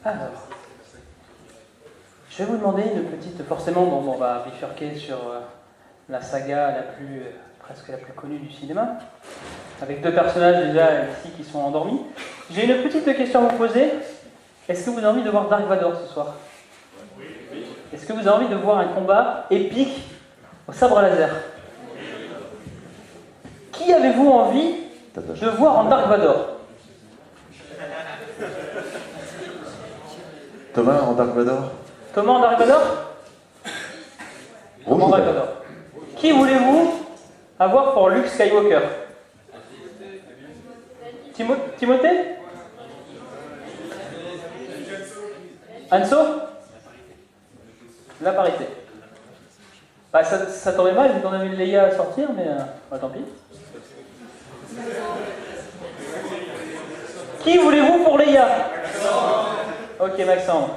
Alors, je vais vous demander une petite... Forcément, bon, on va bifurquer sur la saga presque la plus connue du cinéma, avec deux personnages déjà ici qui sont endormis. J'ai une petite question à vous poser. Est-ce que vous avez envie de voir Dark Vador ce soir? Est-ce que vous avez envie de voir un combat épique au sabre laser? Qui avez-vous envie de voir en Dark Vador? Thomas en Dark Vador. Thomas en Dark Vador? Thomas en Dark Vador. Qui voulez-vous avoir pour Luke Skywalker? Timothée? Hanso? La parité. Bah, ça tombait mal, vu qu'on a vu Leia à sortir, mais bah, tant pis. Qui voulez-vous pour Leia? Ok, Maxence.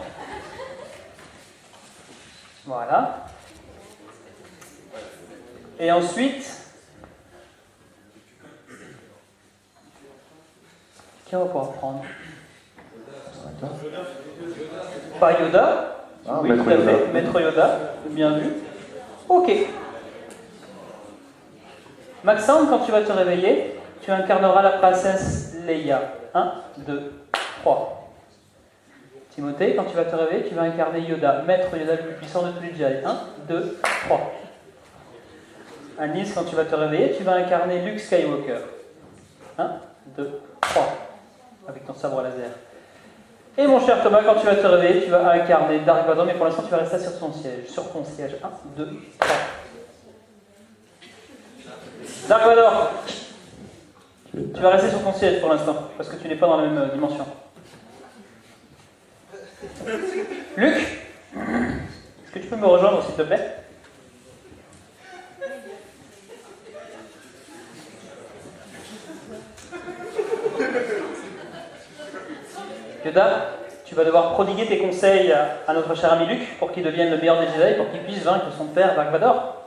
Voilà. Et ensuite, qui on va pouvoir prendre? Pas Yoda. Oui, Maître tout à fait. Yoda. Maître Yoda, bien vu. Ok. Maxime, quand tu vas te réveiller, tu incarneras la princesse Leia. 1, 2, 3. Timothée, quand tu vas te réveiller, tu vas incarner Yoda, Maître Yoda le plus puissant de tous les Jedi. 1, 2, 3. Anis, quand tu vas te réveiller, tu vas incarner Luke Skywalker. 1, 2, 3. Avec ton sabre laser. Et mon cher Thomas, quand tu vas te réveiller, tu vas incarner Dark Vador, mais pour l'instant, tu vas rester sur ton siège. Sur ton siège. 1, 2, 3. Dark Vador, tu vas rester sur ton siège pour l'instant, parce que tu n'es pas dans la même dimension. Luc, est-ce que tu peux me rejoindre, s'il te plaît? Yoda, tu vas devoir prodiguer tes conseils à notre cher ami Luc pour qu'il devienne le meilleur des Jedi, pour qu'il puisse vaincre son père Dark Vador.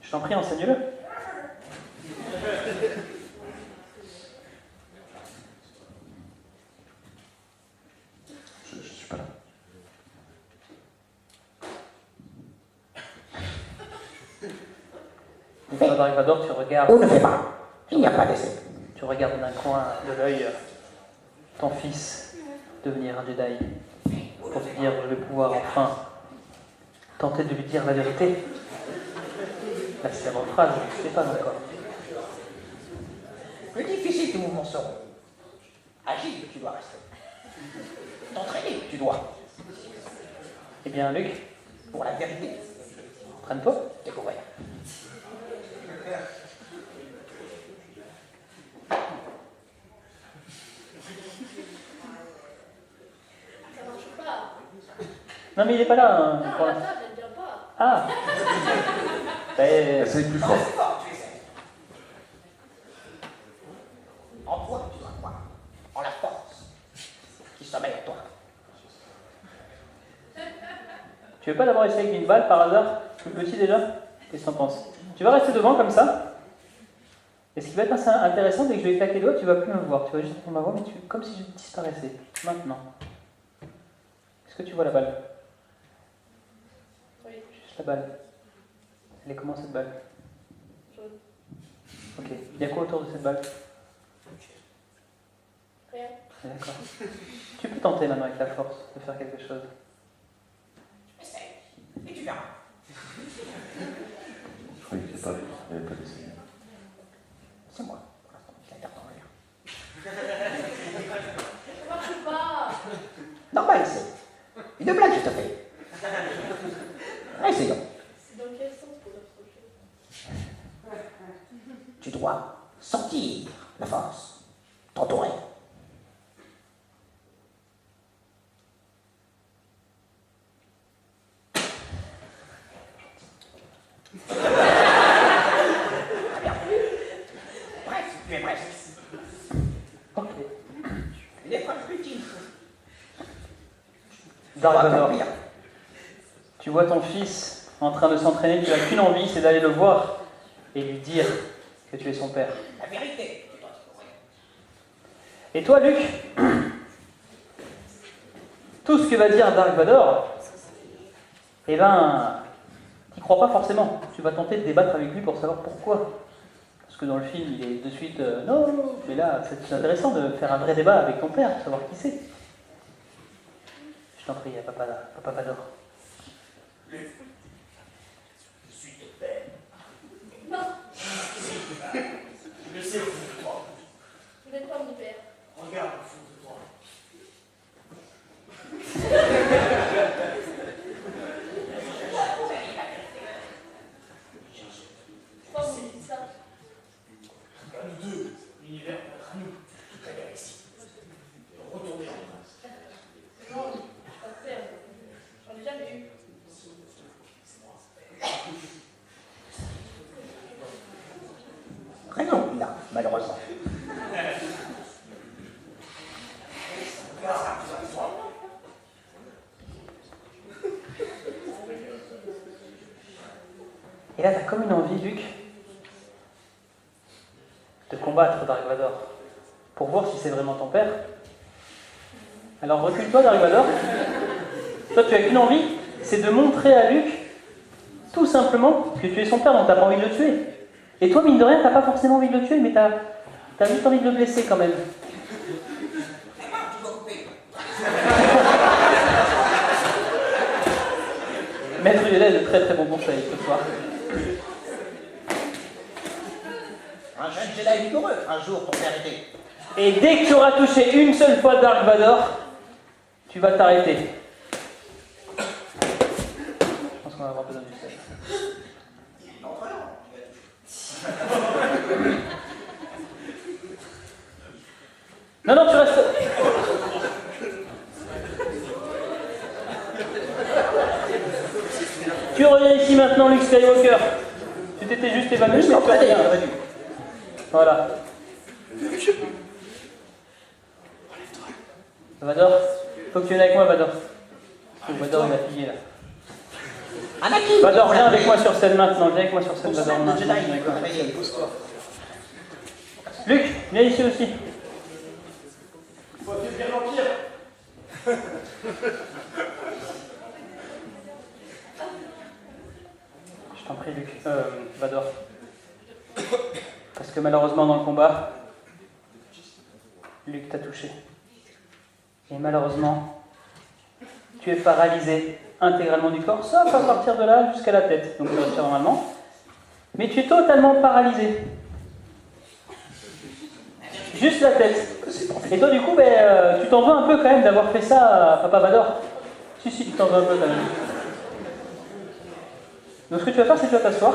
Je t'en prie, enseigne-le. Je suis pas là. Une fois Dark Vador, tu regardes. On ne fait pas. Il n'y a pas d'essai. Tu regardes d'un coin de l'œil ton fils devenir un Jedi pour te dire je vais pouvoir enfin tenter de lui dire la vérité. La célèbre phrase, je ne sais pas encore. Plus difficile tes mouvements seront. Agile, tu dois rester. T'entraîner, tu dois. Eh bien, Luc, Pour la vérité, entraîne-toi. découvrir. Ça marche pas. Non, mais il n'est pas là. Hein, pour Ah, l'instant. ça, j'aime bien pas. Ah Ben, Essaye plus fort. Fort, tu essaies. En toi, tu dois croire. En la force qui sommeille en toi. tu veux pas d'abord essayer avec une balle par hasard? Plus petit déjà? Qu'est-ce que t'en penses? Tu vas rester devant comme ça. Et ce qui va être assez intéressant, dès que je vais claquer les doigts, tu vas plus me voir. Tu vas juste entendre ma voix, mais comme si je disparaissais. Maintenant. Est-ce que tu vois la balle? Oui, Juste la balle. Elle est comment cette balle? jaune. Ok. Il y a quoi autour de cette balle? Rien. D'accord. Tu peux tenter maintenant avec la force de faire quelque chose. Essaye. Et tu verras. Je croyais qu'il n'y avait pas d'essai. C'est moi. Pour l'instant, je la garde en l'air. Ça marche pas. Normal, c'est. Une blague, je te fais. Essayons. C'est dans quel sens pour l'approcher? Tu dois sentir la force. T'entourer. Bref, tu es bref. Ok. Une épreuve ultime. Dark Vador. Accomplir. Tu vois ton fils en train de s'entraîner, tu n'as qu'une envie, c'est d'aller le voir et lui dire que tu es son père. La vérité, tu dois découvrir. Et toi, Luc, tout ce que va dire Dark Vador, eh ben, tu crois pas forcément. Tu vas tenter de débattre avec lui pour savoir pourquoi. Parce que dans le film, il est de suite non, mais là, c'est intéressant de faire un vrai débat avec ton père, pour savoir qui c'est. Je t'en prie, Papa Vador. Je suis ton père. Non, Je sais au fond de toi. vous n'êtes pas mon père. Regarde au fond de toi. Pourquoi vous me dites ça? À nous deux, l'univers contre nous, toute la galaxie. Retournez en France. Non, je suis pas de père. J'en ai jamais eu. Raison, il a, malheureusement. Et là, t'as comme une envie, Luke, de combattre Dark Vador, pour voir si c'est vraiment ton père. Alors recule-toi, Dark Vador. Toi, tu as qu'une envie, c'est de montrer à Luke, tout simplement, que tu es son père, donc t'as pas envie de le tuer. Et toi, mine de rien, t'as pas forcément envie de le tuer, mais t'as juste envie de le blesser quand même. Maître Yoda est de très très bons conseils ce soir. Un jeune Jedi vigoureux, un jour ton père était. Et dès que tu auras touché une seule fois Dark Vador, tu vas t'arrêter. Je pense qu'on va avoir besoin du sel. Non, non, tu restes. Tu reviens ici maintenant, Luke Skywalker. Tu t'étais juste évanoui, mais tu reviens. Voilà. Vador, faut que tu viennes avec moi, Vador. Oh, Vador, il a plié là. Anakin! Vador, viens avec moi sur scène maintenant. Viens avec moi sur scène, Vador. Le Jedi, Viens avec moi. réveillez, pousse-toi. Luc, viens ici aussi. Faut affaiblir l'Empire. Je t'en prie, Luc. Vador. Parce que malheureusement, dans le combat, Luc t'a touché. Et malheureusement, tu es paralysé intégralement du corps, sauf à partir de là jusqu'à la tête. Donc tu respires normalement. Mais tu es totalement paralysé. Juste la tête. Et toi, du coup, tu t'en veux un peu quand même d'avoir fait ça à Papa Vador. Si, tu t'en veux un peu quand même. Donc ce que tu vas faire, c'est que tu vas t'asseoir.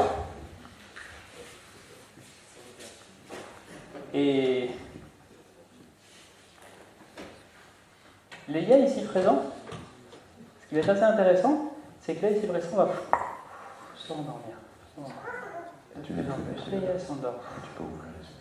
Et Leia ici présent, ce qui va être assez intéressant, c'est que Leia ici présent va s'endormir. Tu n'es Leia s'endort. Tu peux ouvrir les yeux.